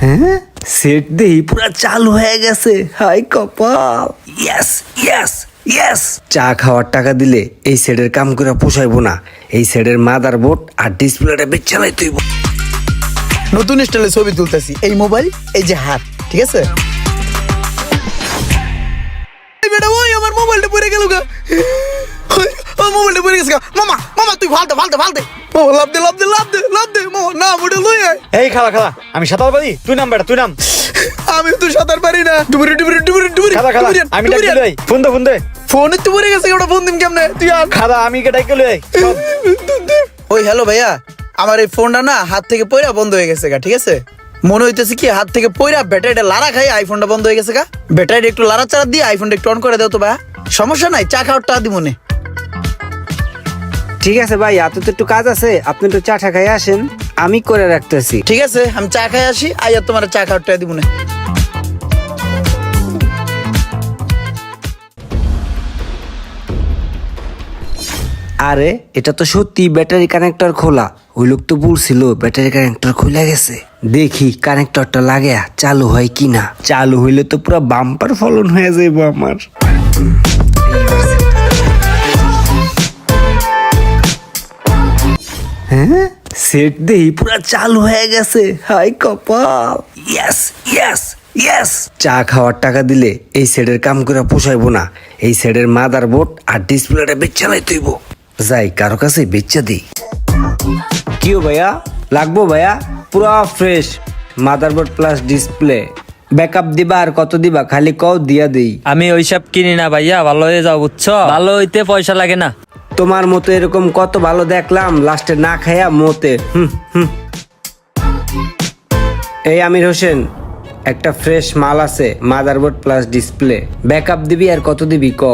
হ্যাঁ, সেট দেই পুরা চালু হয়ে গেছে। হাই কপাল, ইয়েস ইয়েস ইয়েস। চা খাওয়ার টাকা দিলে এই সেটের কাম করে পোষাইবো না। এই সেটের মাদারবোর্ড আর ডিসপ্লেটা বেচ চালাই তুইব। নতুন স্টাইলে ছবি তুলতেছি, এই মোবাইল, এই যে হাত, ঠিক আছে? এই বেটা, ওই আমার মোবাইলটা পড়ে গেল গা। ওই, আমার মোবাইলটা পড়ে গেছে গা। মামা মামা তুই ফালতে ফালতে ফালতে, মামা লাভ দে লাভ দে লাভ দে লাভ দে, মামা না মোটা লই আয়। এই খালা খালা, আমি সাঁতার পারি, তুই নাম বেটা, তুই নাম। আমি তো সাঁতার পারি না। ডুবুরি ডুবুরি ডুবুরি ডুবুরি। খালা খালা, আমি ডাকি লই, ফোন দে ফোন দে। ফোনে তো পড়ে গেছে, ওটা ফোন দিম কেমনে? তুই আর খালা আমি কে ডাকি লই। ওই হ্যালো ভাইয়া, আমার এই ফোনটা না হাত থেকে পয়রা বন্ধ হয়ে গেছে গা, ঠিক আছে? মনে হইতেছে কি হাত থেকে পয়রা ব্যাটারিটা লাড়া খাই আইফোনটা বন্ধ হয়ে গেছে গা। ব্যাটারিটা একটু লাড়া চাড়া দিয়ে আইফোনটা একটু অন করে দাও তো ভাইয়া। সমস্যা নাই, চা খাওয়ার টাকা দিব মনে। ঠিক আছে ভাই, এত তো একটু কাজ আছে, আপনি একটু চাটা খাই আসেন, আমি করে রাখতেছি। ঠিক আছে, আমি চা খাই আসি, আইয়া তোমার চা খাওয়ার টাকা দিব মনে। আরে এটা তো সত্যি ব্যাটারি কানেক্টর খোলা। ওই লোক তো বলছিল ব্যাটারি কানেক্টর খুলে গেছে। দেখি কানেক্টরটা লাগে চালু হয় কিনা। চালু হইলে তো পুরো বাম্পার ফলন হয়ে যাইবো আমার। হ্যাঁ, সেট দেই পুরা চালু হয়ে গেছে। হাই কপাল, ইয়েস ইয়েস ইয়েস। চা খাওয়ার টাকা দিলে এই সেটের কাম করে পোষাইবো না। এই সেটের মাদারবোর্ড আর ডিসপ্লেটা বেচ চালাই তুইব। যাই কারো কাছে বেচা দিই। কিও ভাইয়া, লাগবো ভাইয়া? পুরা fresh motherboard plus display. Backup দিবা আর কত দিবা খালি কও দিয়া দেই। আমি ওইসব কিনি না ভাইয়া, ভালো হয়ে যাও বুঝছো? ভালো হইতে পয়সা লাগে না। তোমার মতো এরকম কত ভালো দেখলাম, লাস্টে না খাইয়া মতে। এই আমির হোসেন, একটা ফ্রেশ মাল আছে, মাদারবোর্ড প্লাস ডিসপ্লে। ব্যাকআপ দিবি আর কত দিবি ক?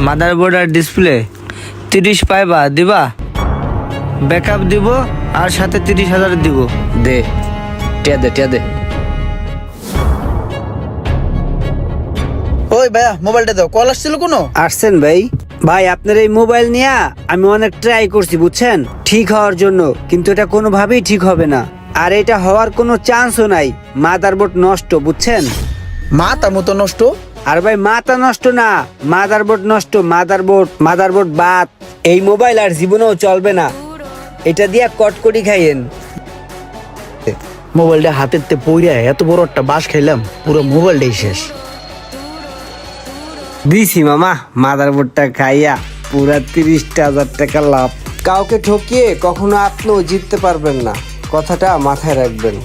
মাদারবোর্ড আর ডিসপ্লে 30 পাইবা, দিবা? ব্যাকআপ দিব আর সাথে 30,000 দিব। দে, টিয়া দে টিয়া দে। ওই ভাইয়া মোবাইলটা দাও, কল আসছিল কোনো? আসছেন ভাই? ভাই আপনার এই মোবাইল নিয়ে আমি অনেক ট্রাই করছি বুঝছেন, ঠিক হওয়ার জন্য, কিন্তু এটা কোনোভাবেই ঠিক হবে না। আর এটা হওয়ার কোনো চান্সও নাই। মাদারবোর্ড নষ্ট বুঝছেন। মাথা মতো নষ্ট? আর ভাই মাথা নষ্ট না, মাদারবোর্ড নষ্ট। মাদারবোর্ড বাদ। এই মোবাইল আর জীবনেও চলবে না। এটা দিয়া কটকটি খাইয়েন। মোবাইলটা হাতের তে পইরা এত বড় একটা বাস খাইলাম, পুরো মোবাইলটাই শেষ। দিছি মামা, মাদারবোর্ডটা খাইয়া পুরা 30,000 টাকা লাভ। কাউকে ঠকিয়ে কখনো আপনিও জিততে পারবেন না, কথাটা মাথায় রাখবেন।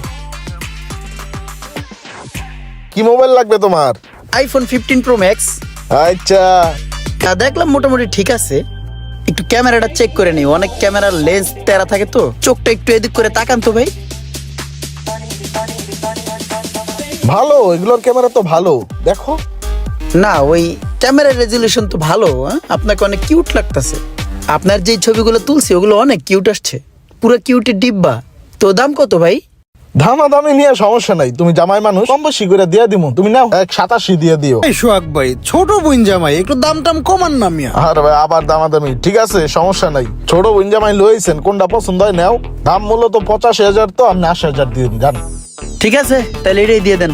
কি মোবাইল লাগবে তোমার? IPhone 15 pro max. আচ্ছা, দেখলাম মোটামুটি ঠিক আছে। একটু ক্যামেরাটা চেক করে নিই, অনেক ক্যামেরার লেন্স তেরা থাকে তো, চোখটা একটু এদিক করে তাকান তো ভাই। ভালো, এগুলোর ক্যামেরা তো ভালো, দেখো। না, ওই ক্যামেরার রেজুলেশন তো ভালো। আপনাকে অনেক কিউট লাগতেছে। আপনার যে ছবিগুলো তুলছি ওগুলো অনেক কিউট আসছে, পুরো কিউটের ডিব্বা। তো দাম কত ভাই? দামাদামি নিয়ে সমস্যা নাই, তুমি জামাই মানুষ, কম বেশি করে দিয়ে দিমু, তুমি নাও 187 দিয়ে দিও। এই সোহাগ ভাই, ছোট বোন জামাই, একটু দাম টাম কমান না মিয়া। আর ভাই আবার দামাদামি, ঠিক আছে সমস্যা নাই। ছোট বোন জামাই লইছেন, কোনটা পছন্দ হয় নাও। দাম মূলত 85,000, তো আপনি 80,000 দিয়ে দিন, জান। ঠিক আছে, তাহলে এটাই দিয়ে দেন।